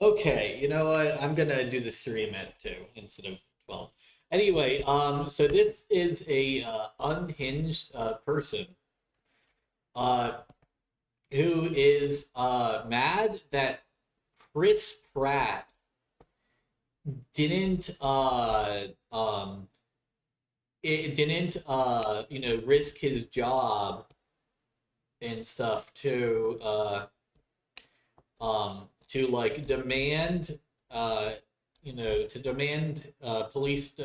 Okay, you know what? I'm gonna do the stream at 2 instead of 12. Anyway, so this is a unhinged person uh who is mad that Chris Pratt didn't it didn't risk his job and stuff to like demand to demand police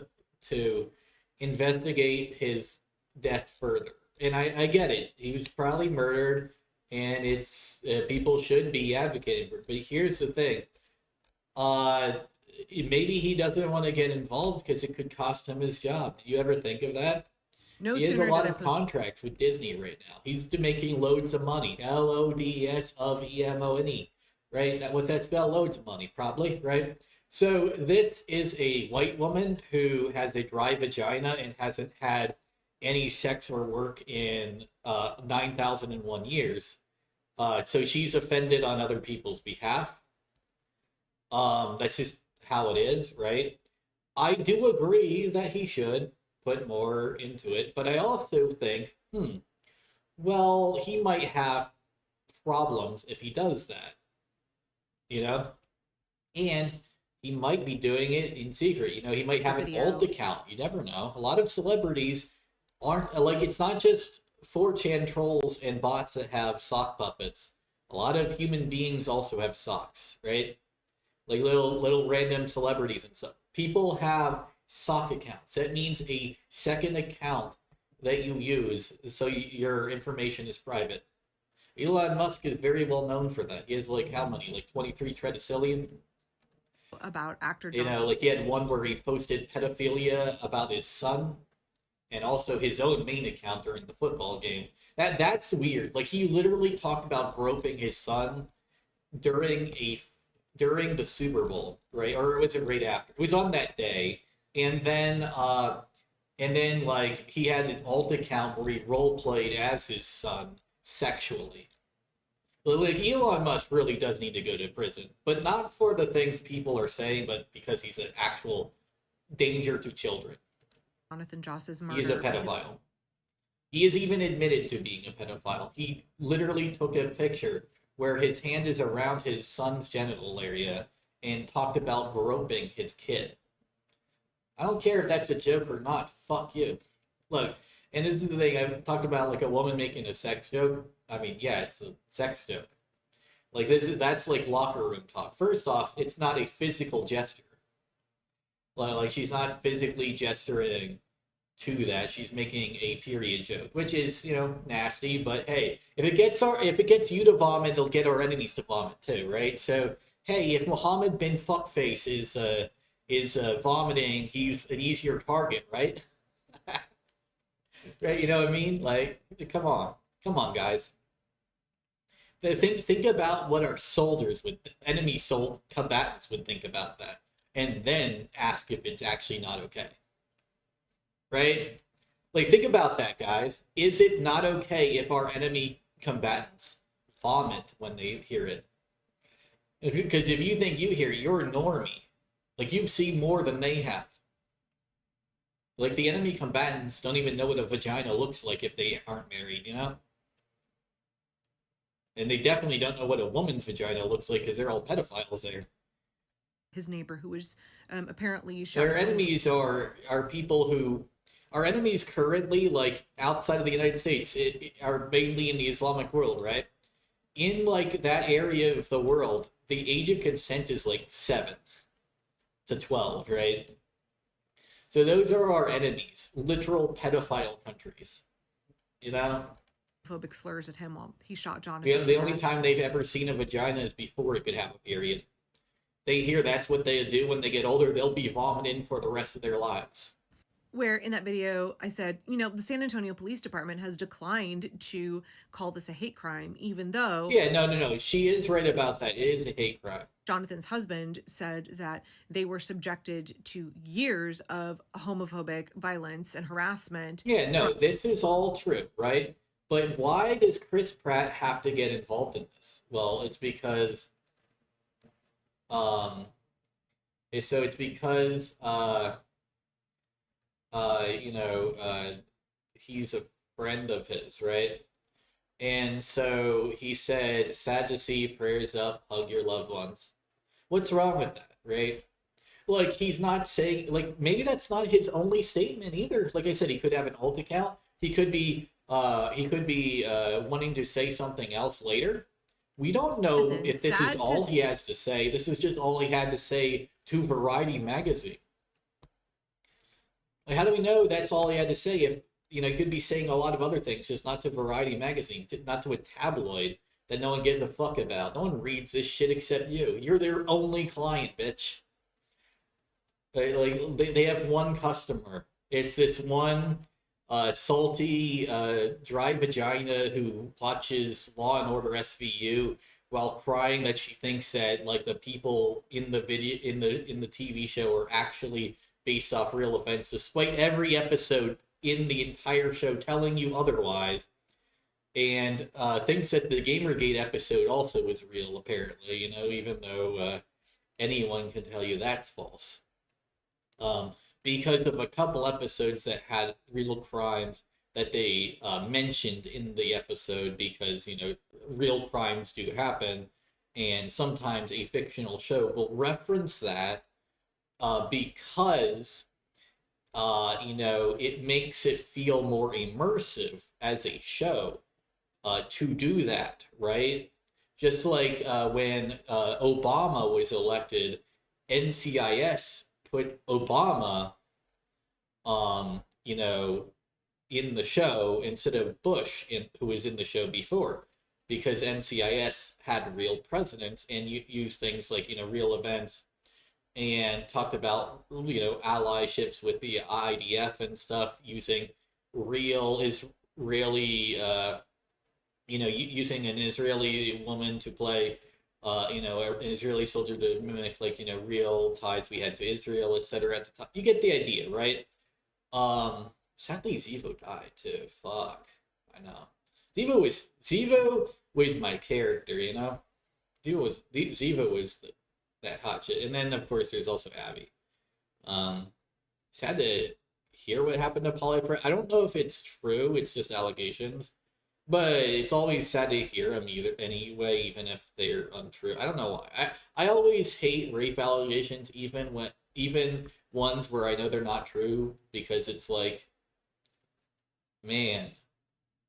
to investigate his death further. And I get it. He was probably murdered, and it's people should be advocating for it. But here's the thing: uh, maybe he doesn't want to get involved because it could cost him his job. Do you ever think of that? No He has a sooner did lot I of post. contracts with Disney right now. He's making loads of money. LODS of EMONE, right? What's that spell? Loads of money, probably, right? So this is a white woman who has a dry vagina and hasn't had any sex or work in 9,001 years. So she's offended on other people's behalf. That's just how it is, right? I do agree that he should put more into it, but I also think, well, he might have problems if he does that, you know? And he might be doing it in secret. He might A have an alt video account. You never know. A lot of celebrities aren't like it's not just 4chan trolls and bots that have sock puppets. A lot of human beings also have socks, right? Like little random celebrities and stuff. People have sock accounts. That means a second account that you use so your information is private. Elon Musk is very well known for that. He has like how many? Like 23 trillion. about actor You John. know, like he had one where he posted pedophilia about his son and also his own main account during the football game. That's weird. Like he literally talked about groping his son during a during the Super Bowl, right? Or was it right after? It was on that day, and then like he had an alt account where he role played as his son sexually. Like Elon Musk really does need to go to prison, but not for the things people are saying, but because he's an actual danger to children. Jonathan Joss's He is a murder, but his pedophile. He is even admitted to being a pedophile. He literally took a picture where his hand is around his son's genital area and talked about groping his kid. I don't care if that's a joke or not. Fuck you. Look, and this is the thing I talked about, like a woman making a sex joke. I mean, yeah, it's a sex joke. Like that's like locker room talk. First off, it's not a physical gesture. Like she's not physically gesturing to that. She's making a period joke, which is nasty. But hey, if it gets you to vomit, it'll get our enemies to vomit too, right? So hey, if Mohammed bin Fuckface is vomiting, he's an easier target, right? Right? You know what I mean? Like, come on, guys. Think about what our soldiers would, enemy soul combatants would think about that, and then ask if it's actually not okay, right? Like, think about that, guys. Is it not okay if our enemy combatants vomit when they hear it? Because if you think you hear it, you're a normie. Like, you've seen more than they have. Like, the enemy combatants don't even know what a vagina looks like if they aren't married, you know? And they definitely don't know what a woman's vagina looks like because they're all pedophiles there. neighbor who was apparently shot Their and killed. enemies are people who our enemies currently, like outside of the United States, are mainly in the Islamic world, right? In like that area of the world, the age of consent is like 7 to 12, right? So those are our enemies, literal pedophile countries. You know, Phobic slurs at him while he shot the, Jonathan to the only death. time they've ever seen a vagina is before it could have a period. They hear that's what they do when they get older. They'll be vomiting for the rest of their lives. Where in that video I said, the San Antonio Police Department has declined to call this a hate crime, even though Yeah, no, no, no. She is right about that. It is a hate crime. Jonathan's husband said that they were subjected to years of homophobic violence and harassment Yeah, from. no, this is all true, right? But why does Chris Pratt have to get involved in this? Well, it's because Um, so it's because you know, he's a friend of his, right? And so he said, "Sad to see, prayers up, hug your loved ones." What's wrong with that, right? Like he's not saying like maybe that's not his only statement either. Like I said, he could have an alt account. He could be wanting to say something else later. We don't And know then if this is sad to all he has to say. This is just all he had to say to Variety magazine. Like, how do we know that's all he had to say? If you know, he could be saying a lot of other things, just not to Variety magazine, not to a tabloid that no one gives a fuck about. No one reads this shit except you. You're their only client, bitch. They have one customer. It's this one salty dry vagina who watches Law and Order SVU while crying that she thinks that like the people in the video in the TV show are actually based off real events, despite every episode in the entire show telling you otherwise. And thinks that the Gamergate episode also is real, apparently. You know, even though anyone can tell you that's false, because of a couple episodes that had real crimes that they mentioned in the episode because you know real crimes do happen and sometimes a fictional show will reference that because you know it makes it feel more immersive as a show to do that, right? Just like when Obama was elected, NCIS put Obama, you know, in the show instead of Bush, who was in the show before, because NCIS had real presidents and used things like you know real events and talked about you know allyships with the IDF and stuff using real Israeli you know, using an Israeli woman to play, you know, an Israeli soldier to mimic like you know real ties we had to Israel, etc. At the time, you get the idea, right? Sadly, Zivo died too. Fuck, I know. Zivo was my character, you know. Zivo was that hot shit, and then of course there's also Abby. Um, Sad to hear what happened to Polly. I don't know if it's true. It's just allegations. But it's always sad to hear them either anyway, even if they're untrue. I don't know why. I always hate rape allegations, even ones where I know they're not true, because it's like, man,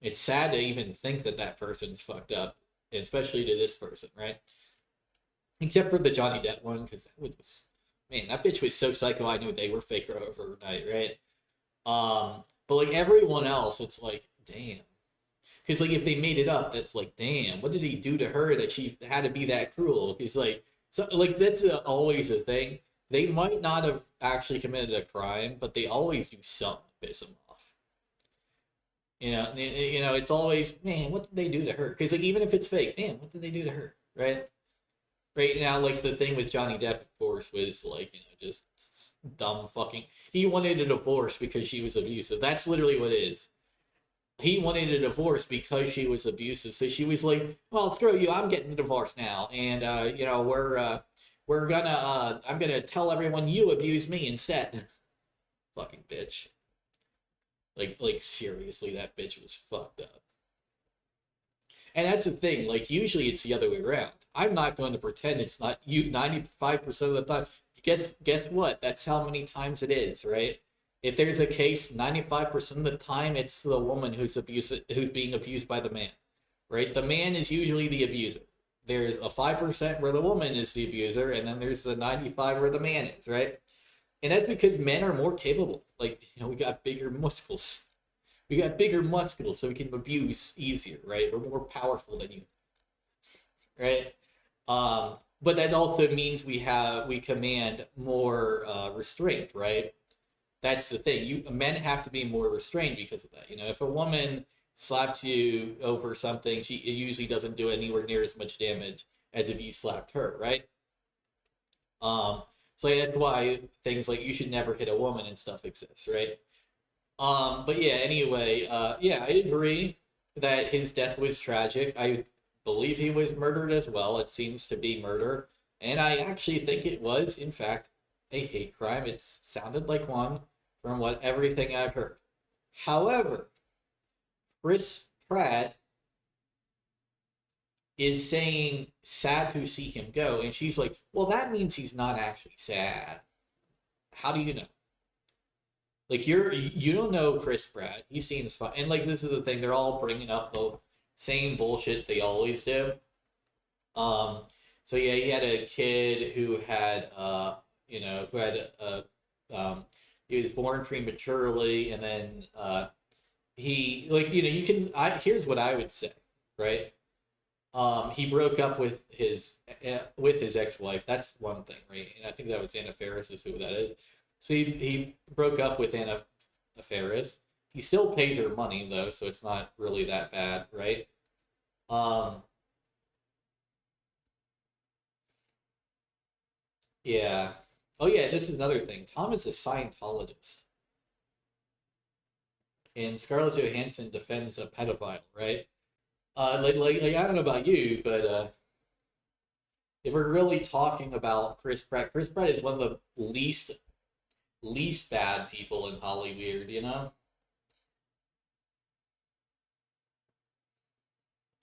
it's sad to even think that that person's fucked up, especially to this person, right? Except for the Johnny Depp one, because that was, man, that bitch was so psycho. I knew they were fake overnight, right? But like everyone else, it's like, damn. Because like if they made it up, that's like, damn, what did he do to her that she had to be that cruel? Because like, so like that's always a thing. They might not have actually committed a crime, but they always do something to piss them off. You know, it's always, man, what did they do to her? Because like even if it's fake, man, what did they do to her? Right? Right now, like the thing with Johnny Depp, of course, was like you know just dumb fucking. He wanted a divorce because she was abusive. That's literally what it is. He wanted a divorce because she was abusive. So she was like, "Well, screw you. I'm getting a divorce now, and you know we're gonna I'm gonna tell everyone you abused me instead." Fucking bitch. Like seriously, that bitch was fucked up. And that's the thing. Like usually it's the other way around. I'm not going to pretend it's not you 95% of the time. Guess what? That's how many times it is, right? If there's a case, 95% of the time it's the woman who's being abused by the man. Right? The man is usually the abuser. There's a 5% where the woman is the abuser, and then there's the 95 where the man is, right? And that's because men are more capable. Like, you know, we got bigger muscles. We got bigger muscles, so we can abuse easier, right? We're more powerful than you, right? But that also means we command more restraint, right? That's the thing. Men have to be more restrained because of that. You know, if a woman slaps you over something, it usually doesn't do anywhere near as much damage as if you slapped her, right? Um, so that's why things like you should never hit a woman and stuff exist, right? But yeah, anyway, yeah, I agree that his death was tragic. I believe he was murdered as well. It seems to be murder. And I actually think it was, in fact, a hate crime. It sounded like one from what everything I've heard. However, Chris Pratt is saying sad to see him go, and she's like, "Well, that means he's not actually sad." How do you know? Like you don't know Chris Pratt. He seems fine, and like this is the thing. They're all bringing up the same bullshit they always do. Um, so yeah, he had a kid who had who had he was born prematurely, and then he like you can. I here's what I would say, right? He broke up with his ex-wife. That's one thing, right? And I think that was Anna Faris is who that is. So he broke up with Anna Faris. He still pays her money though, so it's not really that bad, right? Um, yeah. Oh yeah, this is another thing. Tom is a Scientologist, and Scarlett Johansson defends a pedophile, right? Like I don't know about you, but if we're really talking about Chris Pratt is one of the least bad people in Hollywood, you know?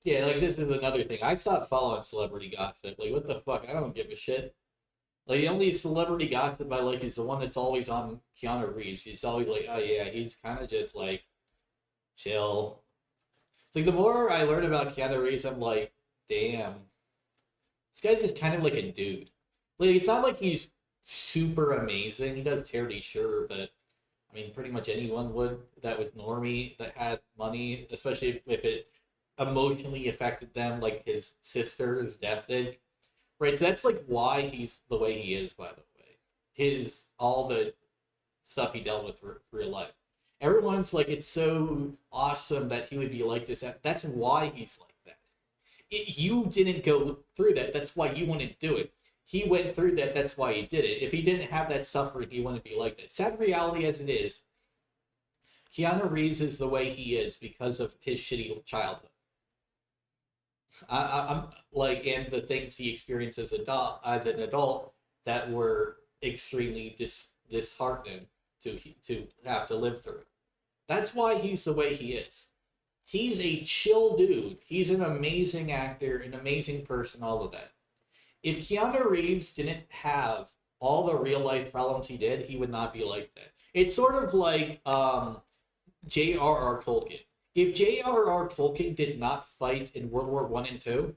Yeah, like this is another thing. I stopped following celebrity gossip. Like, what the fuck? I don't give a shit. Like, the only celebrity gossip I like is the one that's always on Keanu Reeves. He's always like, oh yeah, he's kind of just like chill. It's like the more I learn about Keanu Reeves, I'm like, damn, this guy's just kind of like a dude. Like, it's not like he's super amazing. He does charity, sure, but I mean, pretty much anyone would that was normie that had money, especially if it emotionally affected them, like his sister's death did. Right, so that's like why he's the way he is. By the way, his all the stuff he dealt with for real life. Everyone's like, it's so awesome that he would be like this. That's why he's like that. You didn't go through that. That's why you wouldn't do it. He went through that. That's why he did it. If he didn't have that suffering, he wouldn't be like that. Sad reality as it is, Keanu Reeves is the way he is because of his shitty childhood. I'm like, and the things he experienced as an adult that were extremely disheartening to have to live through. That's why he's the way he is. He's a chill dude. He's an amazing actor, an amazing person, all of that. If Keanu Reeves didn't have all the real life problems he did, he would not be like that. It's sort of like J.R.R. Tolkien. If J.R.R. Tolkien did not fight in World War One and Two,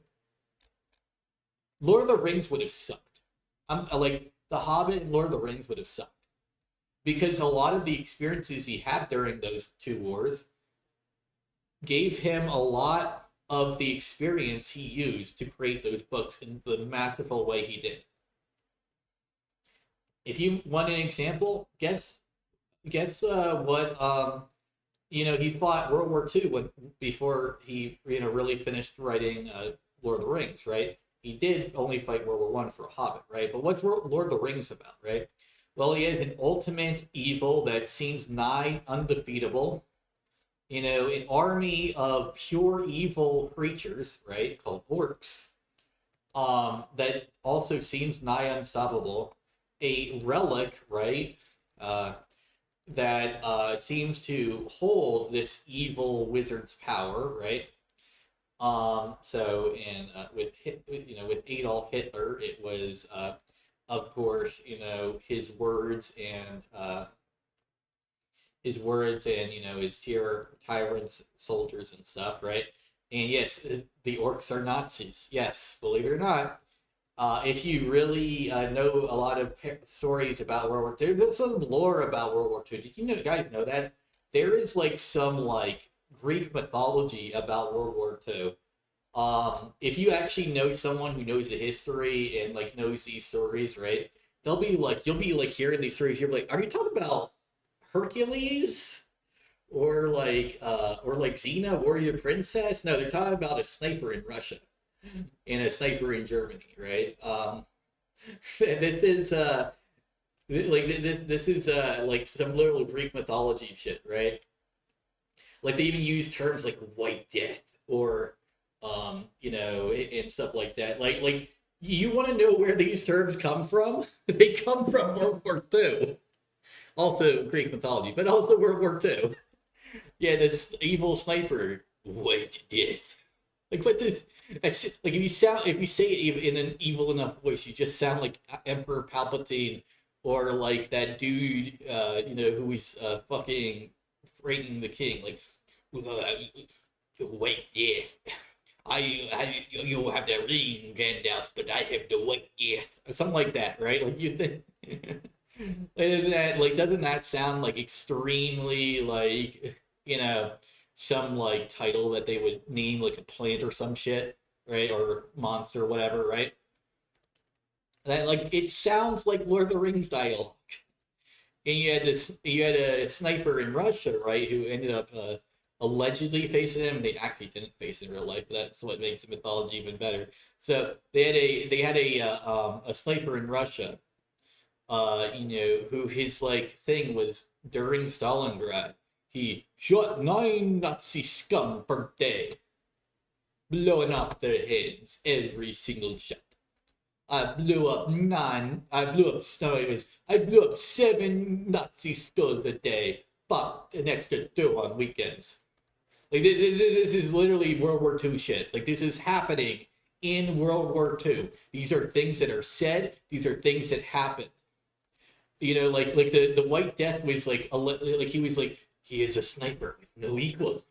Lord of the Rings would have sucked. I'm like The Hobbit and Lord of the Rings would have sucked because a lot of the experiences he had during those two wars gave him a lot of the experience he used to create those books in the masterful way he did. If you want an example, guess what he fought World War II before he really finished writing Lord of the Rings, right? He did only fight World War One for Hobbit, right? But what's Lord of the Rings about, right? Well, he is an ultimate evil that seems nigh undefeatable. An army of pure evil creatures, right, called orcs, that also seems nigh unstoppable. A relic, right, that seems to hold this evil wizard's power, right? So, and with Adolf Hitler, it was, of course, his words and his tyrants, soldiers, and stuff, right? And yes, the orcs are Nazis. Yes, believe it or not. If you really know a lot of stories about World War II, there's some lore about World War II. Did you guys know that there is like some like Greek mythology about World War II? If you actually know someone who knows the history and like knows these stories, right? You'll be like hearing these stories. You're like, are you talking about Hercules? Or like Xena, warrior princess? No, they're talking about a sniper in Russia and a sniper in Germany, right? And this is this is like some little Greek mythology shit, right? Like they even use terms like white death or and stuff like that. Like You want to know where these terms come from? They come from World War II. Also Greek mythology, but also World War II. Yeah, this evil sniper way to death. Like what this? Like if you say it in an evil enough voice, you just sound like Emperor Palpatine or like that dude, who is fucking frightening the king. Like, wait, yeah, you have the ring, Gandalf, but I have the white, yeah, or something like that, right? Like you think. Is that like doesn't that sound like extremely like some like title that they would name like a plant or some shit, right? Or monster, whatever, right? That like it sounds like Lord of the Rings dialogue. And you had a sniper in Russia, right, who ended up allegedly facing him. They actually didn't face in real life, but that's what makes the mythology even better. So they had a sniper in Russia, who his like thing was during Stalingrad. He shot 9 Nazi scum per day, blowing off their heads every single shot. I blew up 7 Nazi skulls a day, but an extra 2 on weekends. Like this is literally World War II shit. Like this is happening in World War II. These are things that are said. These are things that happen. Like the White Death was like he was like he is a sniper with no equal.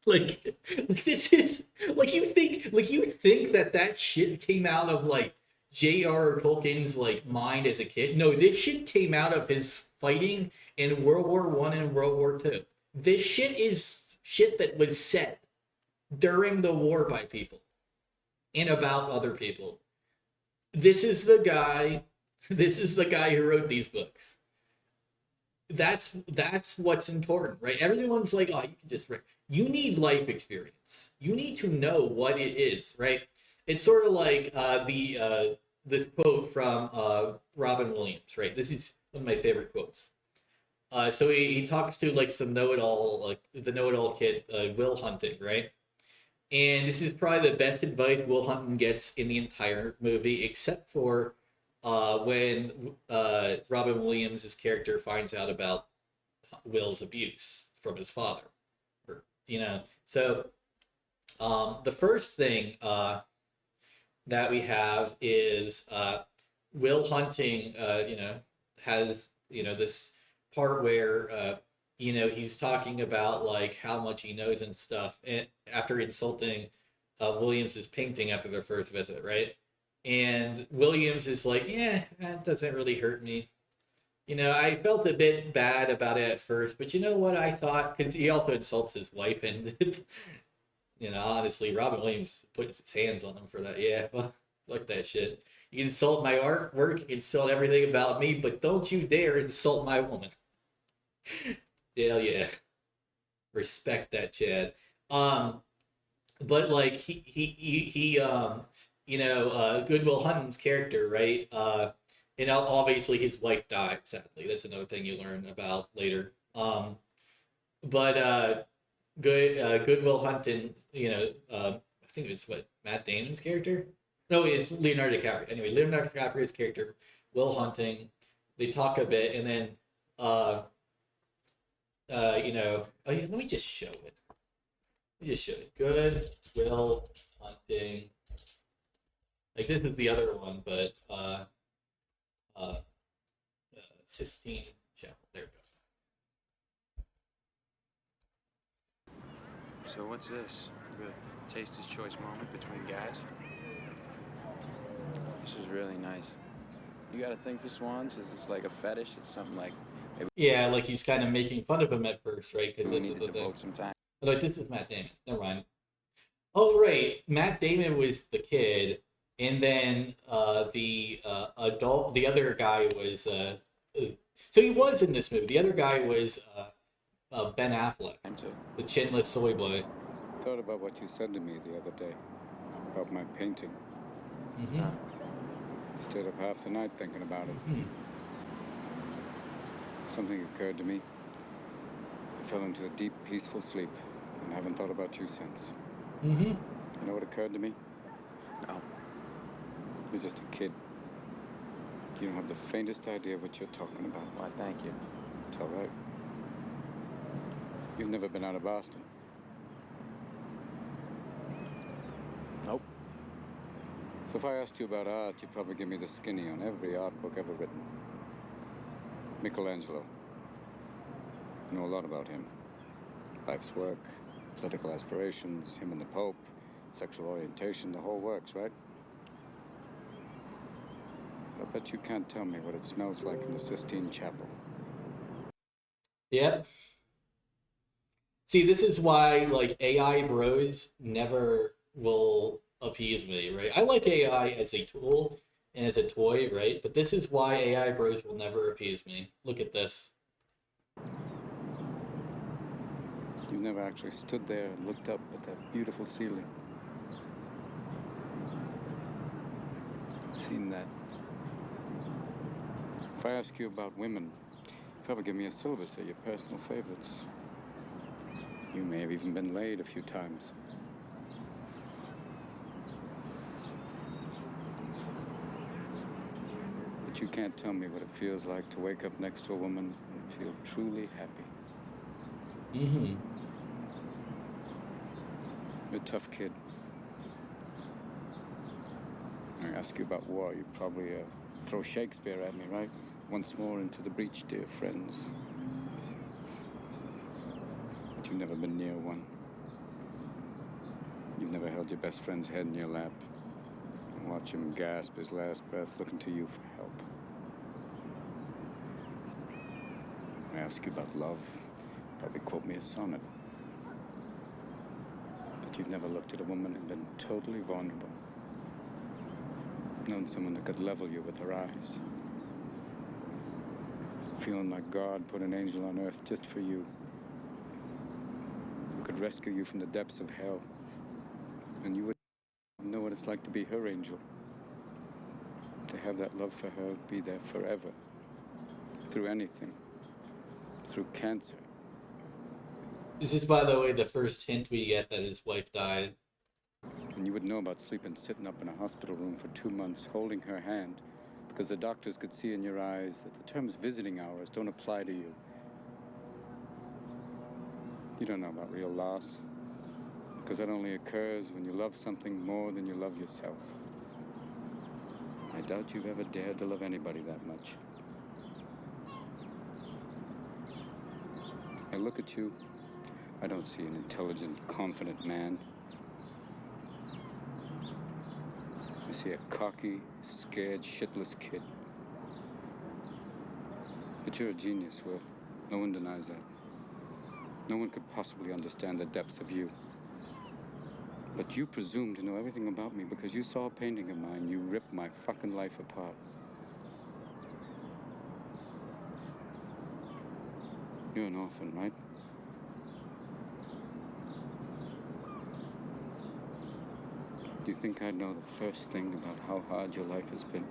Like this is like you think that shit came out of like J.R. Tolkien's like mind as a kid. No, this shit came out of his fighting in World War I and World War II. This shit is shit that was said during the war by people and about other people. This is the guy. This is the guy who wrote these books. That's what's important, right? Everyone's like, oh, you can just write. You need life experience. You need to know what it is, right? It's sort of like the this quote from Robin Williams, right? This is one of my favorite quotes. So he talks to like some know-it-all, like the know-it-all kid, Will Hunting, right? And this is probably the best advice Will Hunting gets in the entire movie, except for when Robin Williams' character finds out about Will's abuse from his father. So the first thing that we have is Will Hunting, has, this part where, he's talking about like how much he knows and stuff, and after insulting Williams's painting after their first visit, right? And Williams is like, yeah, that doesn't really hurt me. I felt a bit bad about it at first, but you know what I thought? Because he also insults his wife, and honestly, Robin Williams puts his hands on him for that. Yeah, fuck that shit. You can insult my artwork, you can insult everything about me, but don't you dare insult my woman. Hell yeah, respect that, Chad. Um, but like Goodwill Hunting's character, right? And obviously his wife died. Sadly, that's another thing you learn about later. But Goodwill Hunting, I think it's what Matt Damon's character. No, it's Leonardo DiCaprio. Anyway, Leonardo DiCaprio's character, Will Hunting. They talk a bit, and then uh, oh yeah, let me just show it. Let me just show it. Good Will Hunting. Like this is the other one, but uh, Sistine Chapel. There we So what's this? A taster's choice moment between guys? This is really nice. You got a thing for swans? Is this like a fetish? It's something like maybe Yeah, like he's kind of making fun of him at first, right? Because we this need is to the thing. devote some time. Like this is Matt Damon. Never mind. Oh right, Matt Damon was the kid, and then the other guy was so he was in this movie. The other guy was Ben Affleck, Time to. the chinless soy boy. Thought about what you said to me the other day about my painting. Hmm. Stayed up half the night thinking about it. Hmm. Something occurred to me. I fell into a deep, peaceful sleep and haven't thought about you since. Hmm. You know what occurred to me? No. You're just a kid. You don't have the faintest idea what you're talking about. Why, thank you. It's all right. You've never been out of Boston. Nope. So if I asked you about art, you'd probably give me the skinny on every art book ever written. Michelangelo. You know a lot about him. Life's work, political aspirations, him and the Pope, sexual orientation, the whole works, right? I bet you can't tell me what it smells like in the Sistine Chapel. Yep. See, this is why like AI bros never will appease me, right? I like AI as a tool and as a toy, right? But this is why AI bros will never appease me. Look at this. You never actually stood there and looked up at that beautiful ceiling. Seen that. If I ask you about women, you'd probably give me a syllabus of your personal favorites. You may have even been laid a few times. But you can't tell me what it feels like to wake up next to a woman and feel truly happy. Mm-hmm. You're a tough kid. I ask you about war, you'd probably throw Shakespeare at me, right? Once more into the breach, dear friends. But you've never been near one. You've never held your best friend's head in your lap and watch him gasp his last breath looking to you for help. I ask you about love, you'd probably quote me a sonnet. But you've never looked at a woman and been totally vulnerable. Known someone that could level you with her eyes. Feeling like God put an angel on earth just for you. Who could rescue you from the depths of hell. And you would know what it's like to be her angel. To have that love for her be there forever. Through anything. Through cancer. This is, by the way, the first hint we get that his wife died. And you would know about sleeping sitting up in a hospital room for 2 months holding her hand because the doctors could see in your eyes that the terms visiting hours don't apply to you. You don't know about real loss because that only occurs when you love something more than you love yourself. I doubt you've ever dared to love anybody that much. I look at you, I don't see an intelligent, confident man. I see a cocky, scared, shitless kid. But you're a genius, Will. No one denies that. No one could possibly understand the depths of you. But you presume to know everything about me because you saw a painting of mine. You ripped my fucking life apart. You're an orphan, right? Do you think I'd know the first thing about how hard your life has been?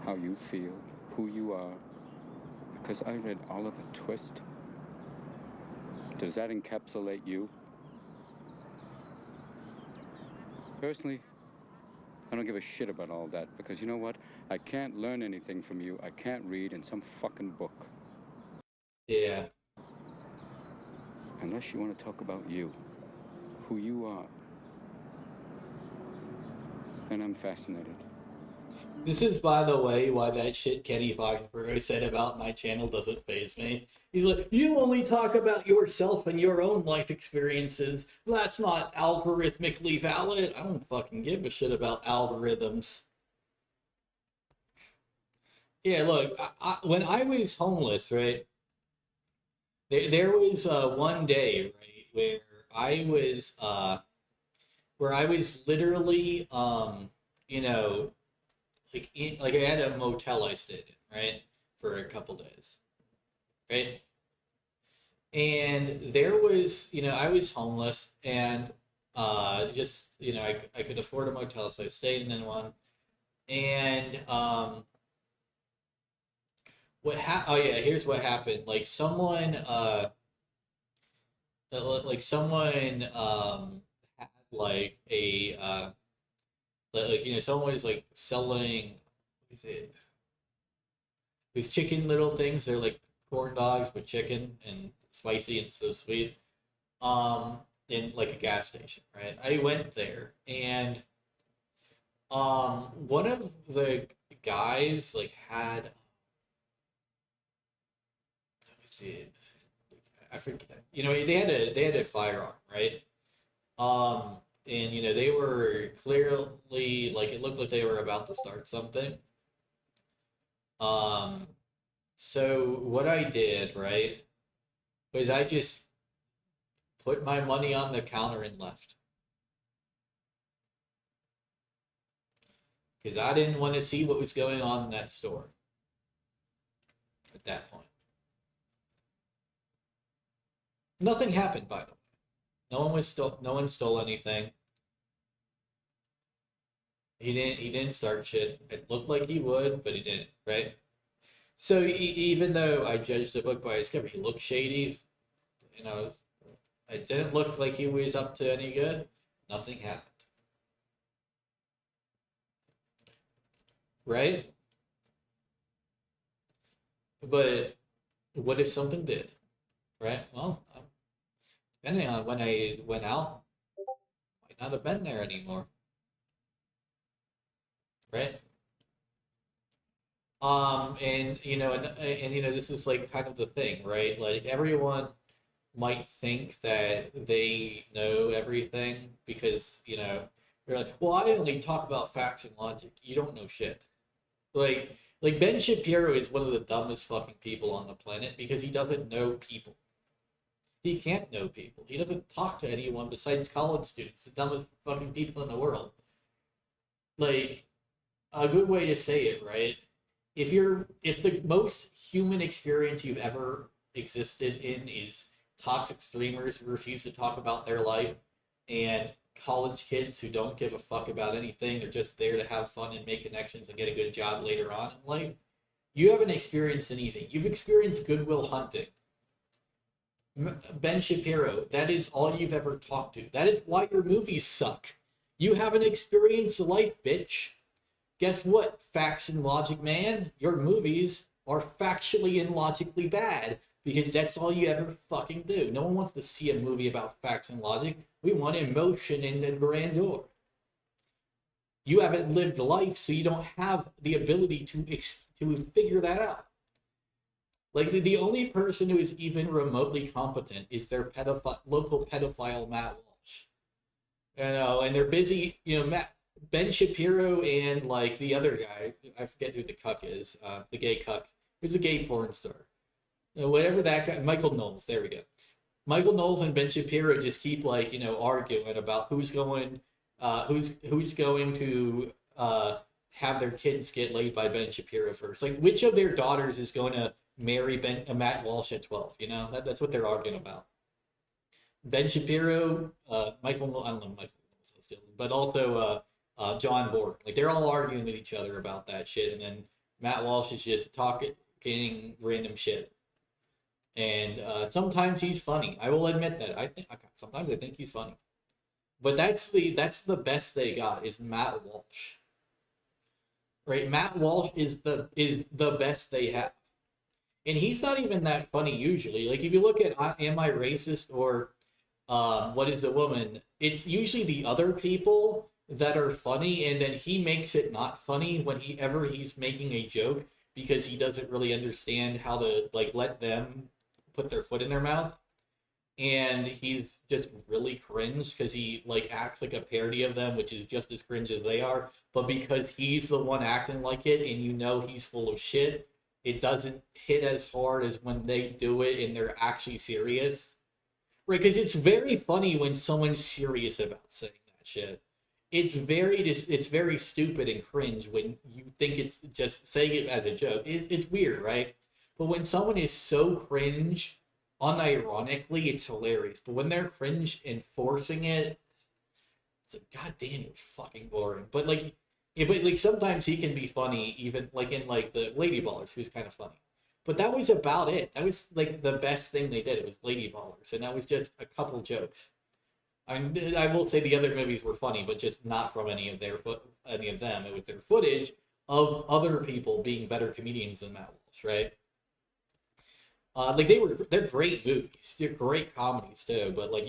How you feel? Who you are? Because I read Oliver Twist? Does that encapsulate you? Personally, I don't give a shit about all that because you know what? I can't learn anything from you. I can't read in some fucking book. Yeah. Unless you want to talk about you, who you are. Then I'm fascinated. This is, by the way, why that shit Kenny Foxborough said about my channel doesn't faze me. He's like, you only talk about yourself and your own life experiences. That's not algorithmically valid. I don't fucking give a shit about algorithms. Yeah, look, when I was homeless, right, there was one day, right, where I was literally, you know, like I had a motel I stayed in, right, for a couple days, right? And there was, I was homeless and just, I could afford a motel, so I stayed in one. And oh yeah, here's what happened. Like someone had like Like, someone was like selling, what is it? These chicken little things. They're like corn dogs with chicken and spicy and so sweet. In like a gas station, right? I went there and one of the guys like had, what was it? I forget. They had a firearm, right? And they were clearly like it looked like they were about to start something. Um, so what I did, right, was I just put my money on the counter and left because I didn't want to see what was going on in that store at that point. Nothing happened, by the way. No one stole anything. He didn't start shit. It looked like he would, but he didn't, right? So even though I judged the book by its cover, he looked shady. You know, it didn't look like he was up to any good. Nothing happened, right? But what if something did, right? Well, depending on when I went out, I might not have been there anymore, right? And this is like kind of the thing, right? Like everyone might think that they know everything because you're like, well, I only talk about facts and logic. You don't know shit. Like Ben Shapiro is one of the dumbest fucking people on the planet because he doesn't know people. He can't know people. He doesn't talk to anyone besides college students, the dumbest fucking people in the world. Like a good way to say it, right? If the most human experience you've ever existed in is toxic streamers who refuse to talk about their life and college kids who don't give a fuck about anything, they're just there to have fun and make connections and get a good job later on in life, you haven't experienced anything. You've experienced Goodwill Hunting. Ben Shapiro, that is all you've ever talked to. That is why your movies suck. You haven't experienced life, bitch. Guess what, facts and logic man? Your movies are factually and logically bad because that's all you ever fucking do. No one wants to see a movie about facts and logic. We want emotion and grandeur. You haven't lived life, so you don't have the ability to figure that out. Like the only person who is even remotely competent is their local pedophile Matt Walsh. And they're busy. Ben Shapiro and like the other guy, I forget who the cuck is, the gay cuck, who's a gay porn star. Whatever that guy, Michael Knowles, there we go. Michael Knowles and Ben Shapiro just keep like, arguing about who's going to have their kids get laid by Ben Shapiro first. Like which of their daughters is going to marry Matt Walsh at 12, That's what they're arguing about. Ben Shapiro, Michael, I don't know Michael Knowles, but also John Borg. Like they're all arguing with each other about that shit, and then Matt Walsh is just talking random shit. And sometimes he's funny. I will admit that. Sometimes I think he's funny, but that's the best they got is Matt Walsh. Right, Matt Walsh is the best they have, and he's not even that funny usually. Like if you look at Am I Racist or What Is a Woman, it's usually the other people that are funny, and then he makes it not funny when he's making a joke because he doesn't really understand how to like let them put their foot in their mouth, and he's just really cringe because he like acts like a parody of them, which is just as cringe as they are. But because he's the one acting like it, and he's full of shit, it doesn't hit as hard as when they do it and they're actually serious, right? Because it's very funny when someone's serious about saying that shit. It's very stupid and cringe when you think it's just saying it as a joke. It's weird, right? But when someone is so cringe, unironically, it's hilarious. But when they're cringe and forcing it, it's like, God damn, you're fucking boring. But like, yeah, but like sometimes he can be funny, even like in like the Lady Ballers, who's kind of funny. But that was about it. That was like the best thing they did. It was Lady Ballers, and that was just a couple jokes. I will say the other movies were funny, but just not from any of them. It was their footage of other people being better comedians than Matt Walsh, right? Like they're great movies. They're great comedies too. But like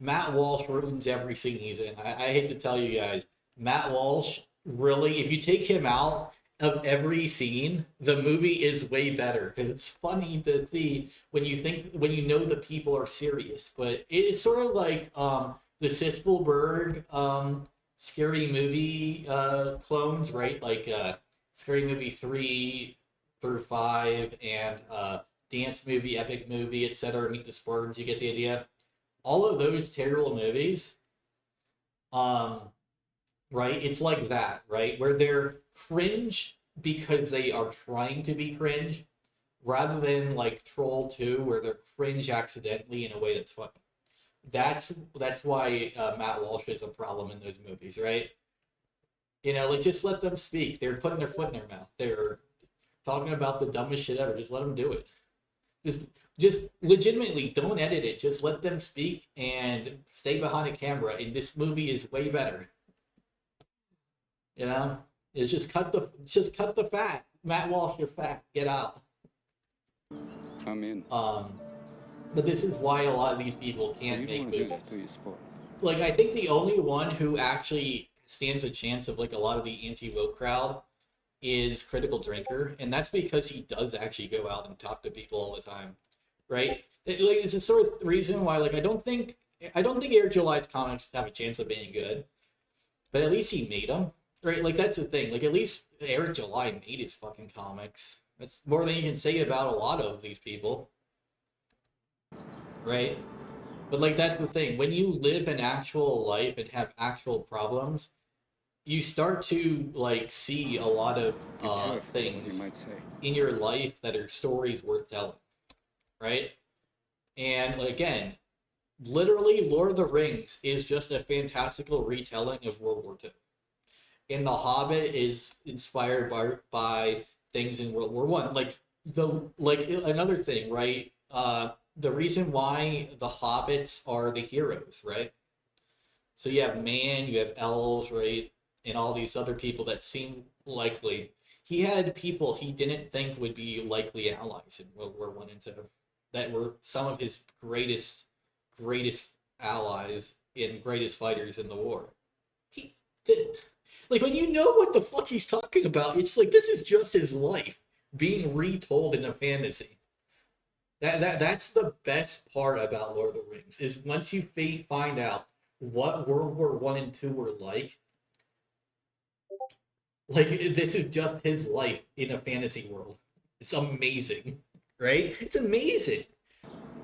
Matt Walsh ruins every scene he's in. I hate to tell you guys, Matt Walsh really, if you take him out of every scene, the movie is way better because it's funny to see when you know the people are serious. But it's sort of like the Siskelberg scary movie clones, right? Like Scary Movie 3 through 5 and dance movie, epic movie, etc. Meet the Spartans. You get the idea. All of those terrible movies, um, right? It's like that, right? Where they're cringe because they are trying to be cringe, rather than like Troll 2, where they're cringe accidentally in a way that's funny. That's why Matt Walsh is a problem in those movies, right? Like just let them speak. They're putting their foot in their mouth. They're talking about the dumbest shit ever. Just let them do it. Just just legitimately don't edit it. Just let them speak and stay behind a camera. And this movie is way better. You know, it's just cut the fat. Matt Walsh, you're fat. Get out. I'm in. But this is why a lot of these people You can't don't make want to do that, movies. do you, sport? Like I think the only one who actually stands a chance of like a lot of the anti-woke crowd is Critical Drinker, and that's because he does actually go out and talk to people all the time, right? Like it's a sort of reason why like I don't think Eric July's comics have a chance of being good, but at least he made them, right? Like that's the thing. Like at least Eric July made his fucking comics. That's more than you can say about a lot of these people, right? But like that's the thing. When you live an actual life and have actual problems, you start to like see a lot of You're terrified, you things might say. in your life that are stories worth telling, right? And again, literally, Lord of the Rings is just a fantastical retelling of World War II. And The Hobbit is inspired by things in World War One. Like another thing, right? The reason why the hobbits are the heroes, right? So you have man, you have elves, right? And all these other people that seem likely. He had people he didn't think would be likely allies in World War One and Two, that were some of his greatest allies and greatest fighters in the war. He, like when you know what the fuck he's talking about, it's like this is just his life being retold in a fantasy. That's the best part about Lord of the Rings is once you find out what World War One and Two were like this is just his life in a fantasy world. It's amazing, right? It's amazing.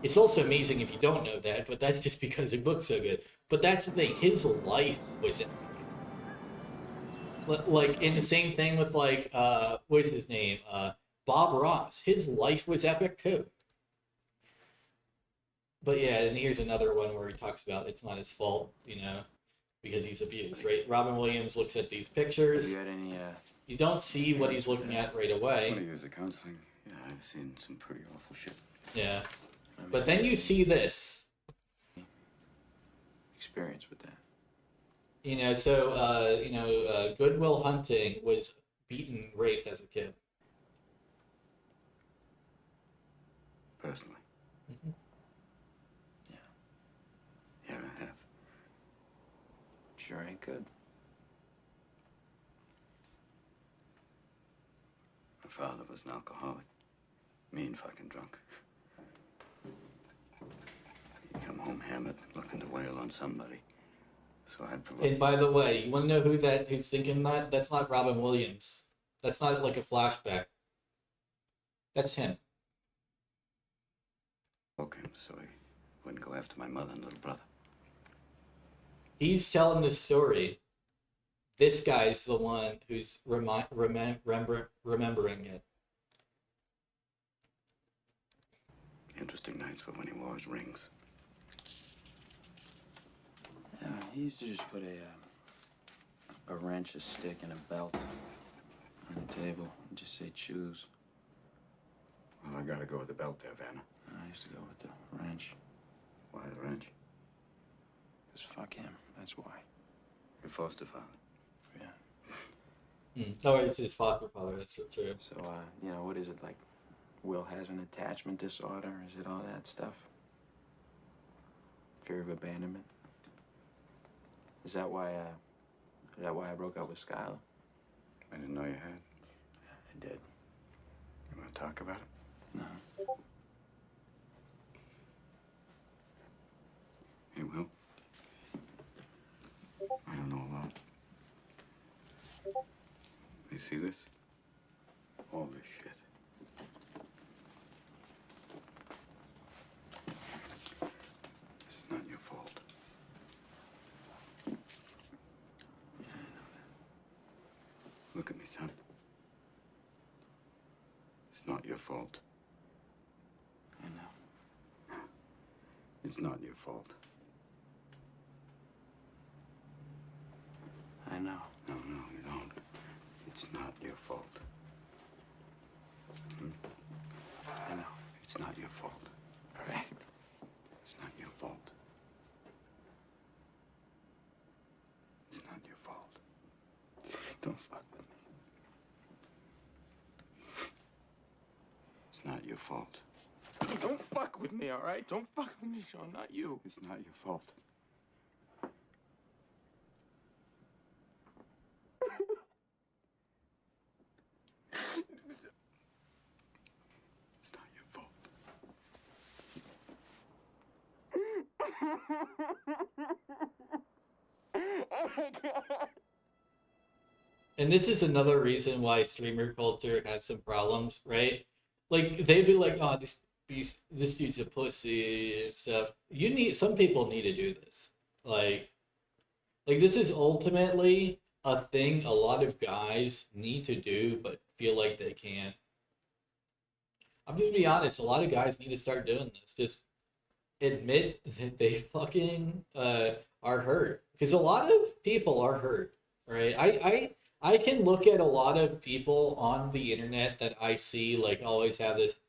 It's also amazing if you don't know that, but that's just because the book's so good. But that's the thing. His life was epic. Like in the same thing with like what's his name? Bob Ross. His life was epic too. But yeah, and here's another one where he talks about it's not his fault, because he's abused, right? Robin Williams looks at these Have pictures. you had any, You don't see what he's looking at right 20 away. years of counseling. Yeah, I've seen some pretty awful shit. Yeah. I mean, But then you see this. experience with that. Goodwill Hunting was beaten, raped as a kid. Personally. Mm-hmm. Yeah, I have. Sure ain't good. My father was an alcoholic. Mean fucking drunk. He'd come home hammered, looking to wail on somebody. So I'd provoke. And by the way, you want to know who's thinking that? That's not Robin Williams. That's not like a flashback. That's him. him so he wouldn't go after my mother and little brother. He's telling this story. This guy's the one who's remembering it. Interesting nights were when he wore his rings. Yeah, he used to just put a wrench, a stick, and a belt on the table and just say choose. Well, I gotta go with the belt there, Vanna. I used to go with the wrench. Why the wrench? Because fuck him. That's why. Your foster father. Yeah. Oh, it's his foster father. That's true. So, you know, what is it like? Will has an attachment disorder? Is it all that stuff? Fear of abandonment? Is that why I broke up with Skylar? I didn't know you had. I did. You want to talk about it? No. Hey, Will. I don't know a lot. You see this? All this shit. This is not your fault. Look at me, son. It's not your fault. I know. It's not your fault. I know. No, you don't. It's not your fault. I know. It's not your fault. All right. It's not your fault. It's not your fault. Don't fuck with me. It's not your fault. Don't fuck with me, all right? Don't fuck with me, Sean. Not you. It's not your fault. It's not your fault. And this is another reason why streamer culture has some problems, right? Like they'd be like, "Oh, this dude's a pussy" and stuff. Some people need to do this. Like this is ultimately a thing a lot of guys need to do, but feel like they can't. I'm just be honest. A lot of guys need to start doing this. Just admit that they fucking are hurt, because a lot of people are hurt, right? I can look at a lot of people on the internet that I see like always have this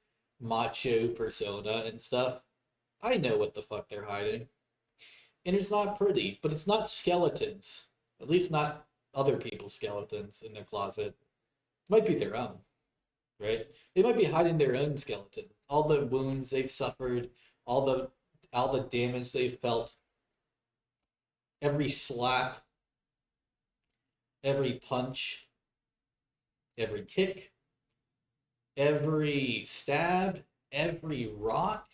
macho persona and stuff. I know what the fuck they're hiding, and it's not pretty, but it's not skeletons. At least not other people's skeletons in their closet. It might be their own, right? They might be hiding their own skeleton. All the wounds they've suffered, all the damage they've felt, every slap, every punch, every kick, every stab, every rock.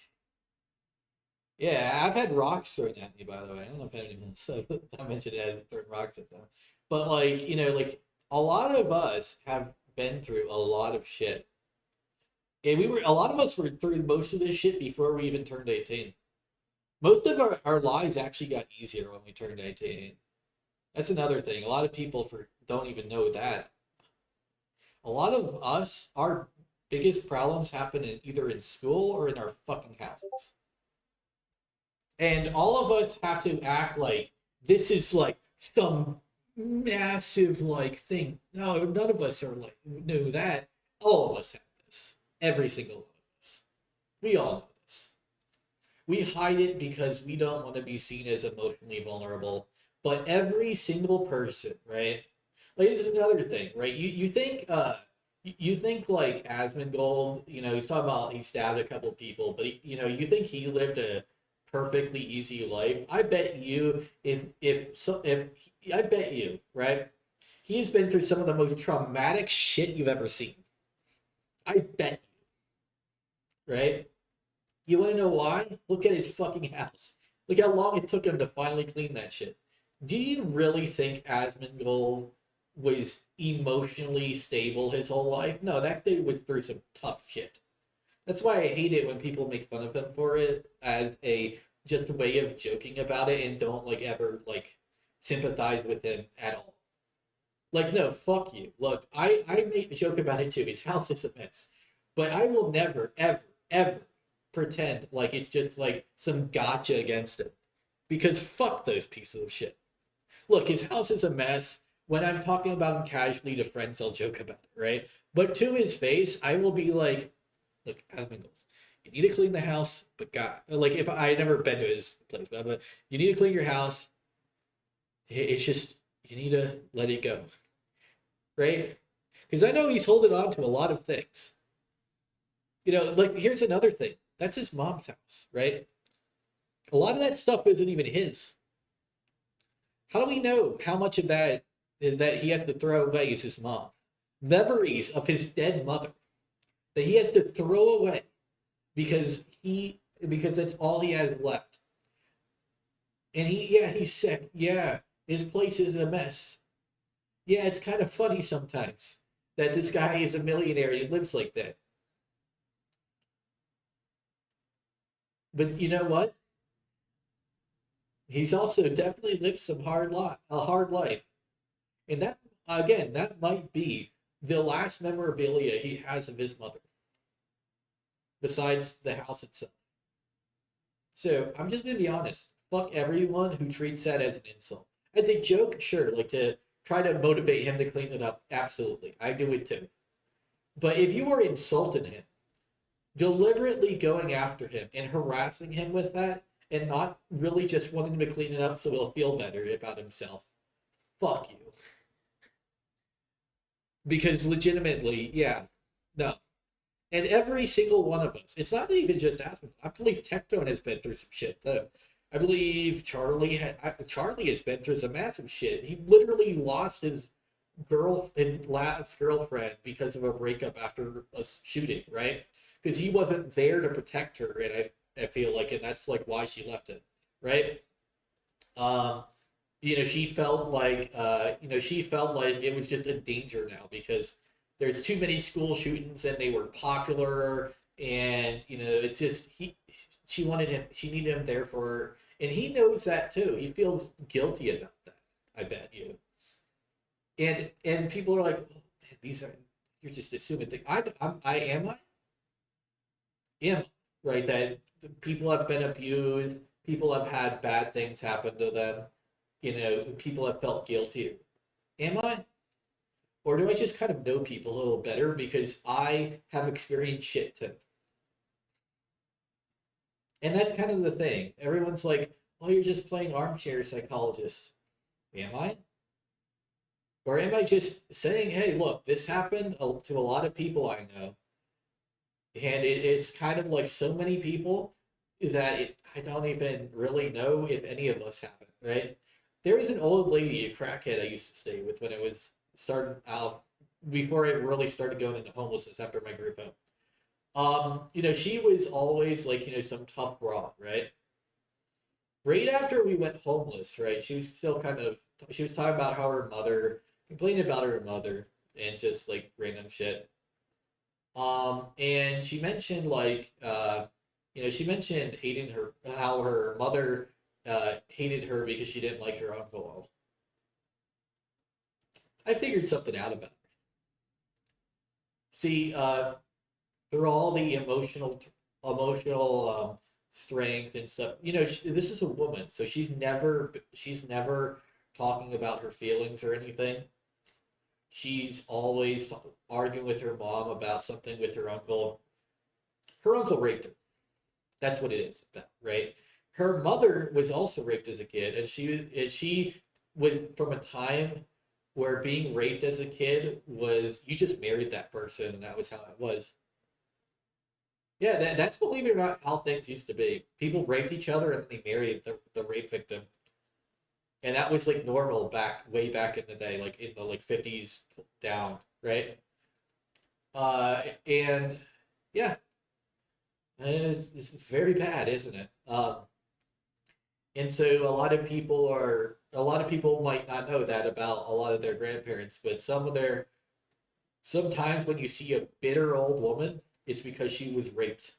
Yeah, I've had rocks thrown at me, by the way. I don't know if anyone said I mentioned it as throwing rocks at them. But like, like a lot of us have been through a lot of shit. And a lot of us were through most of this shit before we even turned 18. Most of our lives actually got easier when we turned 18. That's another thing. A lot of people don't even know that. A lot of us, our biggest problems happen either in school or in our fucking houses. And all of us have to act like this is like some massive like thing. No, none of us are like know that. All of us have this. Every single one of us. We all know this. We hide it because we don't want to be seen as emotionally vulnerable. But every single person, right? Like this is another thing, right? You think like Asmongold, he's talking about he stabbed a couple people, but you think he lived a perfectly easy life. I bet you I bet you, right? He's been through some of the most traumatic shit you've ever seen. I bet you, right? You want to know why? Look at his fucking house. Look how long it took him to finally clean that shit. Do you really think Asmongold was emotionally stable his whole life? No, that dude was through some tough shit. That's why I hate it when people make fun of him for it as just a way of joking about it and don't ever sympathize with him at all. Like, no, fuck you. Look, I make a joke about it too. His house is a mess. But I will never, ever, ever pretend like it's just like some gotcha against him. Because fuck those pieces of shit. Look, his house is a mess. When I'm talking about him casually to friends, I'll joke about it, right? But to his face, I will be like, look, Asmongold, You need to clean the house, but God, like if I never been to his place, but you need to clean your house. It's just you need to let it go, right? Because I know he's holding on to a lot of things. Like here's another thing. That's his mom's house, right? A lot of that stuff isn't even his. How do we know how much of that he has to throw away is his mom's? Memories of his dead mother that he has to throw away because that's all he has left. And he's sick. Yeah, his place is a mess. Yeah, it's kind of funny sometimes that this guy is a millionaire and lives like that. But you know what? He's also definitely lived a hard life. And that again, that might be the last memorabilia he has of his mother, besides the house itself. So I'm just gonna be honest. Fuck everyone who treats that as an insult. As a joke, sure, like to try to motivate him to clean it up. Absolutely. I do it too. But if you are insulting him, deliberately going after him and harassing him with that, and not really just wanting him to clean it up so he'll feel better about himself, fuck you. Because legitimately, yeah, no. And every single one of us, it's not even just Aspen. I believe Tectone has been through some shit too. I believe Charlie has been through some massive shit. He literally lost his last girlfriend because of a breakup after a shooting, right? Because he wasn't there to protect her, and I feel like, and that's like why she left it, right? Um, she felt like it was just a danger now because there's too many school shootings and they were popular, and it's just she needed him there for her, and he knows that too. He feels guilty about that. I bet you. And people are like, oh, man, these are you're just assuming things. I am right that people have been abused, people have had bad things happen to them, people have felt guilty. Am I? Or do I just kind of know people a little better because I have experienced shit too? And that's kind of the thing. Everyone's like, oh, you're just playing armchair psychologist. Am I? Or am I just saying, hey, look, this happened to a lot of people I know. And it's kind of like so many people that I don't even really know if any of us have it, right? There was an old lady, a crackhead I used to stay with when it was starting out, before I really started going into homelessness after my group home. She was always like, some tough broad, right? Right after we went homeless, right? She was talking about how her mother, complaining about her mother and just like random shit. And she mentioned she mentioned hating her, how her mother hated her because she didn't like her uncle. I figured something out about her. See, through all the emotional strength and stuff, this is a woman, so she's never talking about her feelings or anything. She's always arguing with her mom about something with her uncle. Her uncle raped her. That's what it is, right? Her mother was also raped as a kid, and she was from a time where being raped as a kid was you just married that person, and that was how it was. Yeah, that's believe it or not how things used to be. People raped each other and they married the rape victim, and that was like normal way back in the day, like in the like 50s down, right? And yeah, it's very bad, isn't it? And so a lot of people might not know that about a lot of their grandparents, but sometimes when you see a bitter old woman, it's because she was raped.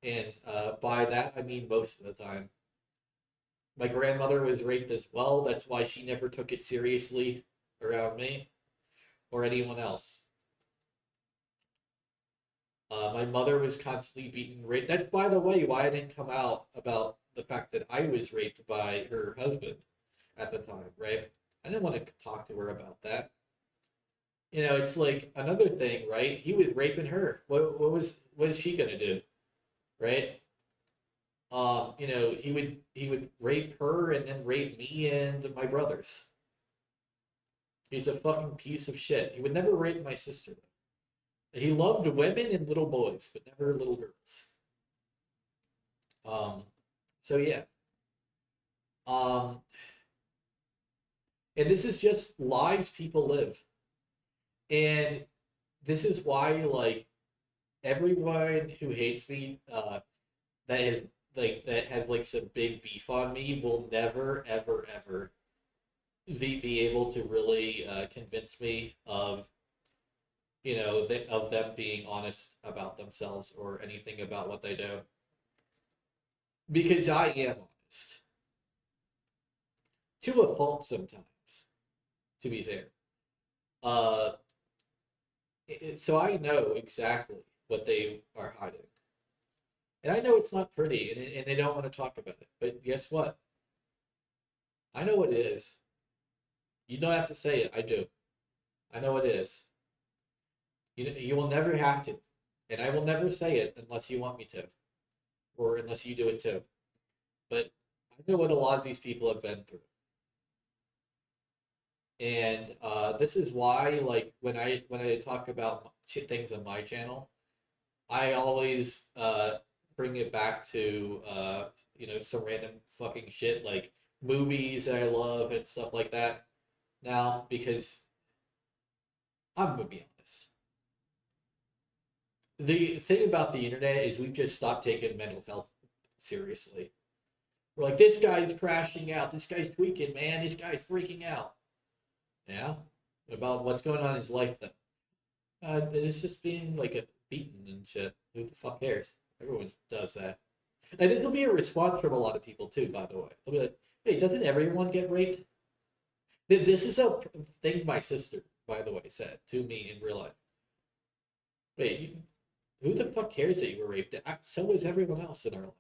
And by that, I mean most of the time. My grandmother was raped as well. That's why she never took it seriously around me or anyone else. My mother was constantly beaten, raped. That's, by the way, why I didn't come out about the fact that I was raped by her husband at the time, right? I didn't want to talk to her about that. It's like another thing, right? He was raping her. What is she gonna do, right? He would rape her and then rape me and my brothers. He's a fucking piece of shit. He would never rape my sister. He loved women and little boys, but never little girls. Um, so yeah. Um, and this is just lives people live. And this is why, like, everyone who hates me, that has that has like some big beef on me will never ever ever be able to really convince me of of them being honest about themselves or anything about what they do, because I am honest to a fault sometimes. To be fair, uh, so I know exactly what they are hiding, and I know it's not pretty, and they don't want to talk about it. But guess what? I know what it is. You don't have to say it. I do. I know what it is. You will never have to, and I will never say it unless you want me to, or unless you do it too. But I know what a lot of these people have been through, and this is why, like, when I talk about things on my channel, I always bring it back to some random fucking shit like movies that I love and stuff like that. Now, because I'm gonna be honest, the thing about the internet is we've just stopped taking mental health seriously. We're like, this guy's crashing out, this guy's tweaking, man, this guy's freaking out. Yeah, about what's going on in his life though. It's just being like a beaten and shit. Who the fuck cares? Everyone does that. And this will be a response from a lot of people too, by the way. They'll be like, "Hey, doesn't everyone get raped?" This is a thing my sister, by the way, said to me in real life. Wait, who the fuck cares that you were raped? So is everyone else in our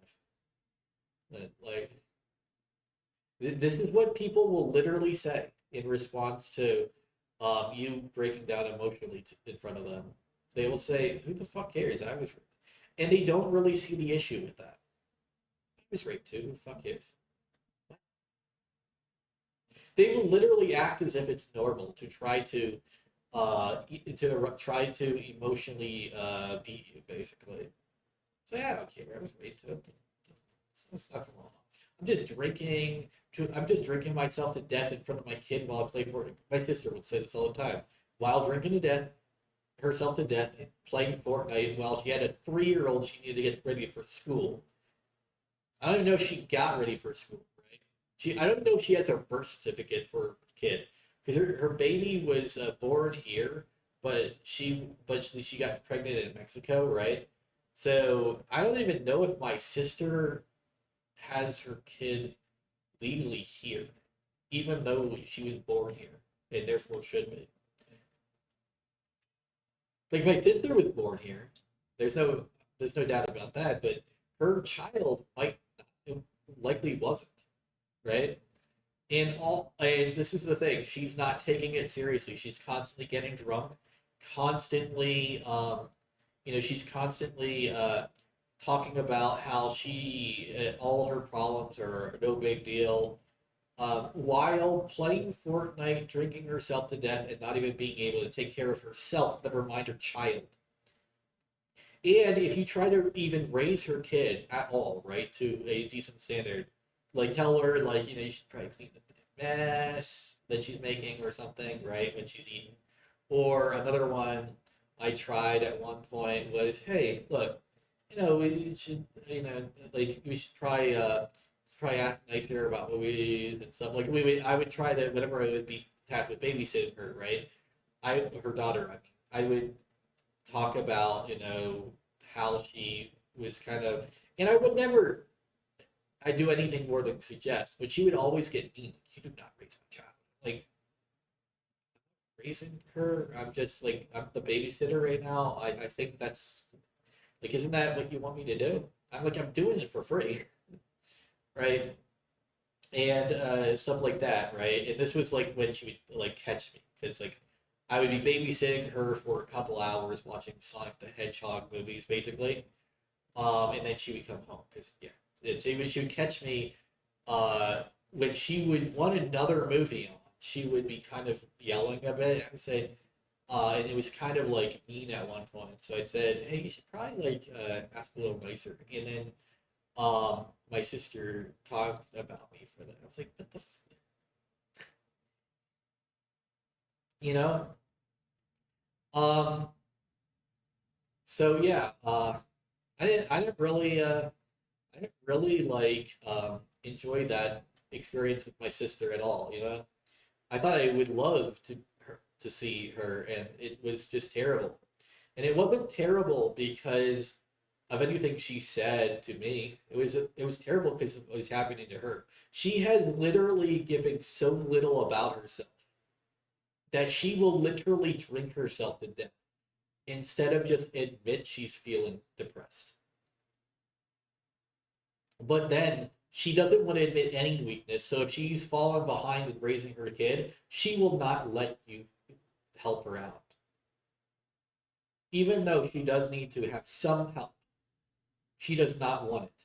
life. Like, this is what people will literally say in response to you breaking down emotionally in front of them. They will say, "Who the fuck cares? I was," raped." And they don't really see the issue with that. I was raped too. Who the fuck cares? They will literally act as if it's normal to try to try to emotionally beat you, basically. So yeah, I don't care. I was raped too. There's nothing wrong. I'm just drinking. I'm just drinking myself to death in front of my kid while I play Fortnite. My sister would say this all the time. While drinking to death, herself to death, and playing Fortnite while she had a 3-year-old she needed to get ready for school. I don't even know if she got ready for school, right? I don't know if she has a birth certificate for her kid because her baby was born here, but she got pregnant in Mexico, right? So I don't even know if my sister has her kid legally here, even though she was born here and therefore should be. Like my sister was born here. There's no there's no doubt about that, but her child might likely wasn't, right? And this is the thing, she's not taking it seriously. She's constantly getting drunk, constantly she's constantly talking about how she all her problems are no big deal, while playing Fortnite, drinking herself to death, and not even being able to take care of herself, never mind her child. And if you try to even raise her kid at all, right, to a decent standard, like tell her, like, you should probably clean the mess that she's making or something, right, when she's eating. Or another one I tried at one point was, hey, look, we should, like, we should try ask nicer about movies and stuff. Like, I would try to, whenever I would be tasked with babysitting her, right, her daughter, I would talk about, how she was kind of, and I would never, I do anything more than suggest, but she would always get mean. You do not raise my child. Like, raising her, I'm the babysitter right now. I think that's, like, isn't that what you want me to do? I'm doing it for free, right? And stuff like that, right? And this was like when she would like catch me because like I would be babysitting her for a couple hours watching Sonic the Hedgehog movies, basically. And then she would come home because she would catch me when she would want another movie on. She would be kind of yelling a bit. I would say, and it was kind of like mean at one point. So I said, "Hey, you should probably like ask a little nicer." And then my sister talked about me for that. I was like, "What the, you know?" Um. So yeah. I didn't really like enjoy that experience with my sister at all. I thought I would love to see her, and it was just terrible. And it wasn't terrible because of anything she said to me. It was terrible because it was happening to her. She has literally given so little about herself that she will literally drink herself to death instead of just admit she's feeling depressed. But then she doesn't want to admit any weakness. So if she's fallen behind with raising her kid, she will not let you help her out. Even though she does need to have some help, she does not want it.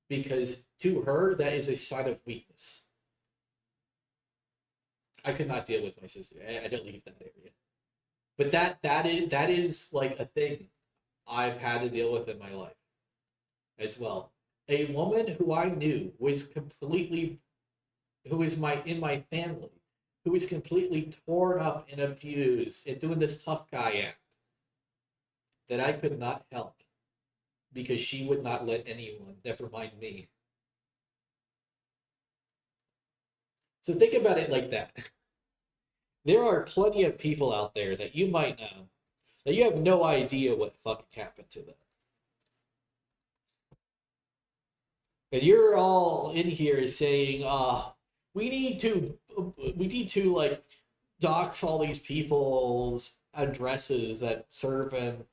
Because to her, that is a sign of weakness. I could not deal with my sister. I don't leave that area. But that is like a thing I've had to deal with in my life as well. A woman who I knew was completely, who is in my family, who is completely torn up and abused and doing this tough guy act that I could not help because she would not let anyone, never mind me. So think about it like that. There are plenty of people out there that you might know that you have no idea what fucking happened to them. And you're all in here saying, we need to like dox all these people's addresses that serve in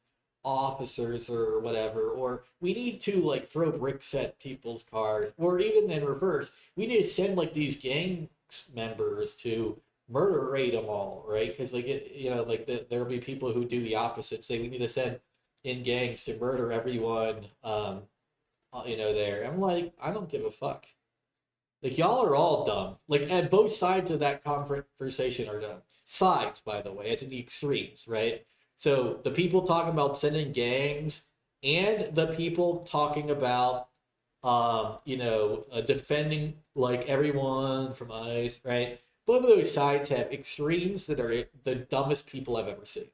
officers or whatever, or we need to like throw bricks at people's cars, or even in reverse, we need to send like these gang members to murder rate them all, right? Because like there'll be people who do the opposite, say we need to send in gangs to murder everyone, there. I'm like, I don't give a fuck. Like, y'all are all dumb. Like, and both sides of that conversation are dumb. Sides, by the way, it's in the extremes, right? So the people talking about sending gangs and the people talking about, defending like everyone from ICE, right? Both of those sides have extremes that are the dumbest people I've ever seen.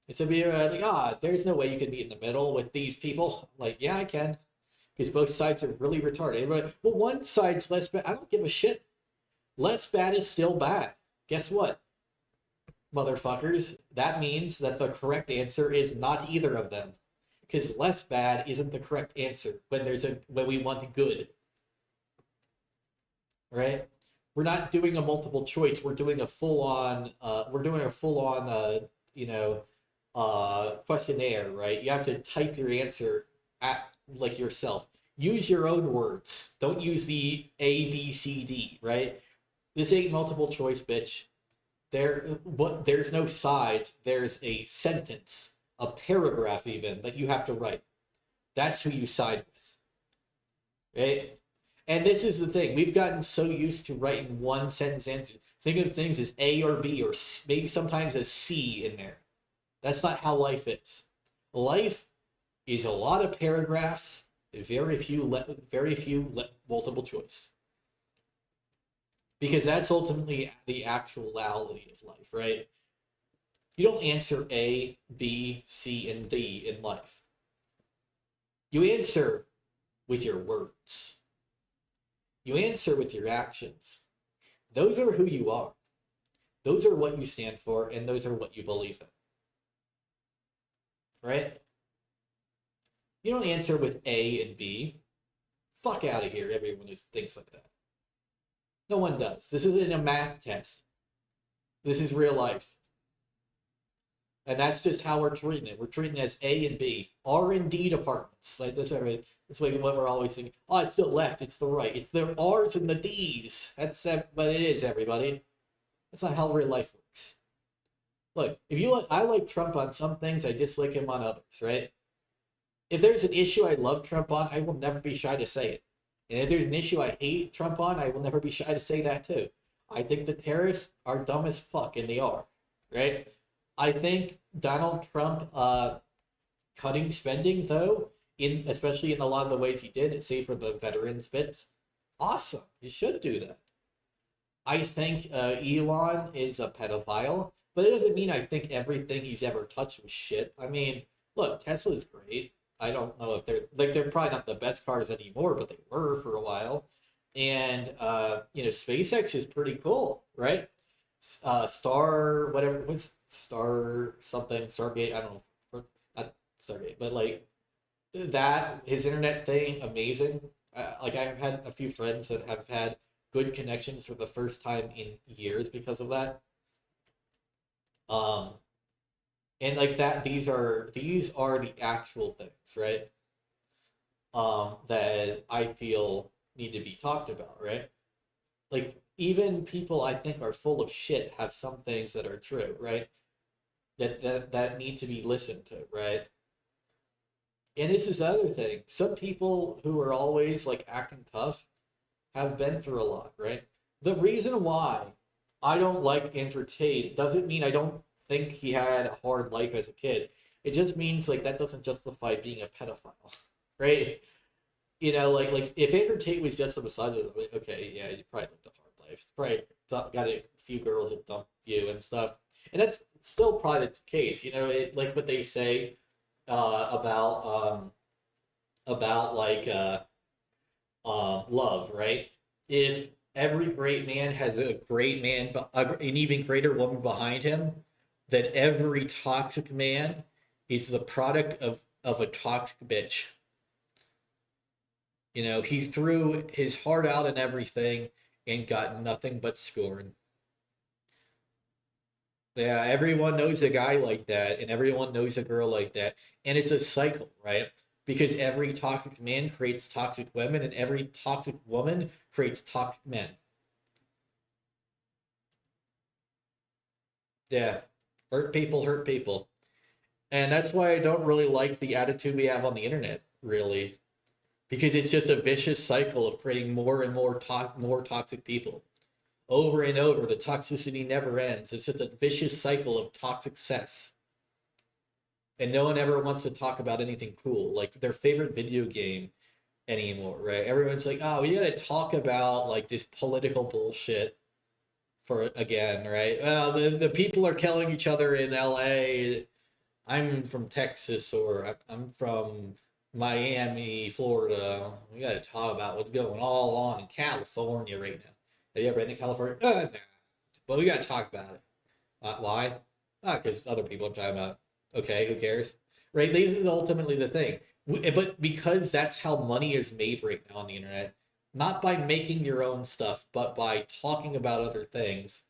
It's a be like, there's no way you can be in the middle with these people. Like, yeah, I can, because both sides are really retarded. Everybody, well, one side's less bad. I don't give a shit. Less bad is still bad. Guess what, motherfuckers? That means that the correct answer is not either of them, because less bad isn't the correct answer when we want good, right? We're not doing a multiple choice. We're doing a full on. Questionnaire, right? You have to type your answer at like yourself. Use your own words. Don't use the A, B, C, D, right? This ain't multiple choice, bitch. There's no sides. There's a sentence, a paragraph even that you have to write. That's who you side with, right? And this is the thing. We've gotten so used to writing one sentence answers. Think of things as A or B or maybe sometimes a C in there. That's not how life is. Life is a lot of paragraphs, very few multiple choice. Because that's ultimately the actuality of life, right? You don't answer A, B, C, and D in life. You answer with your words. You answer with your actions. Those are who you are. Those are what you stand for, and those are what you believe in. Right? You don't answer with A and B. Fuck out of here, everyone who thinks like that. No one does. This isn't a math test. This is real life. And that's just how we're treating it. We're treating it as A and B. R&D departments. Like this, that's like what we're always thinking. Oh, it's the left, it's the right. It's the R's and the D's. That's what it is, everybody. That's not how real life works. Look, if you like, I like Trump on some things, I dislike him on others, right? If there's an issue I love Trump on, I will never be shy to say it. And if there's an issue I hate Trump on, I will never be shy to say that too. I think the terrorists are dumb as fuck, and they are, right? I think Donald Trump cutting spending though, in especially in a lot of the ways he did, save for the veterans bits, awesome. You should do that. I think Elon is a pedophile, but it doesn't mean I think everything he's ever touched was shit. I mean, look, Tesla's great. I don't know if they're probably not the best cars anymore, but they were for a while. And SpaceX is pretty cool, right? Star whatever was Star something Stargate. I don't know, not Stargate, but like that his internet thing amazing. Like I've had a few friends that have had good connections for the first time in years because of that. Um, and like that, these are the actual things, right? That I feel need to be talked about, right? Like even people I think are full of shit have some things that are true, right? That need to be listened to, right? And this is the other thing. Some people who are always like acting tough have been through a lot, right? The reason why I don't like Andrew Tate doesn't mean I don't think he had a hard life as a kid. It just means like that doesn't justify being a pedophile, right? Like if Andrew Tate was just a misogynist, like, okay, yeah, you probably lived a hard life. Probably got a few girls that dumped you and stuff, and that's still probably the case. Like what they say about like love, right? If every great man has a great man, an even greater woman behind him, then every toxic man is the product of a toxic bitch. He threw his heart out and everything and got nothing but scorn. Yeah, everyone knows a guy like that, and everyone knows a girl like that. And it's a cycle, right? Because every toxic man creates toxic women, and every toxic woman creates toxic men. Yeah. Hurt people hurt people. And that's why I don't really like the attitude we have on the internet, really. Because it's just a vicious cycle of creating more and more toxic people. Over and over, the toxicity never ends. It's just a vicious cycle of toxic cess. And no one ever wants to talk about anything cool, like their favorite video game anymore, right? Everyone's like, oh, we gotta talk about like this political bullshit for again, right? Well, the people are killing each other in LA. I'm from Texas or I'm from Miami, Florida. We got to talk about what's going all on in California right now. Have you ever been to California? Nah. But we got to talk about it. Why? Because other people are talking about it. Okay, who cares? Right? This is ultimately the thing. But because that's how money is made right now on the internet, not by making your own stuff, but by talking about other things,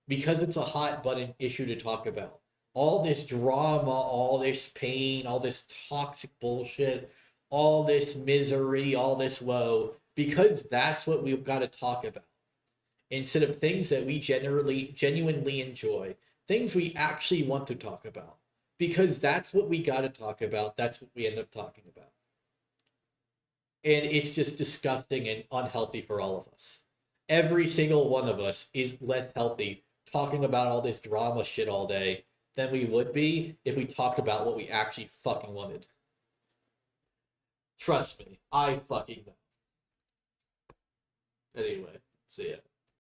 because it's a hot button issue to talk about. All this drama, all this pain, all this toxic bullshit, all this misery, all this woe, because that's what we've got to talk about. Instead of things that we genuinely enjoy, things we actually want to talk about. Because that's what we got to talk about. That's what we end up talking about. And it's just disgusting and unhealthy for all of us. Every single one of us is less healthy talking about all this drama shit all day than we would be if we talked about what we actually fucking wanted. Trust me, I fucking know. Anyway, see ya.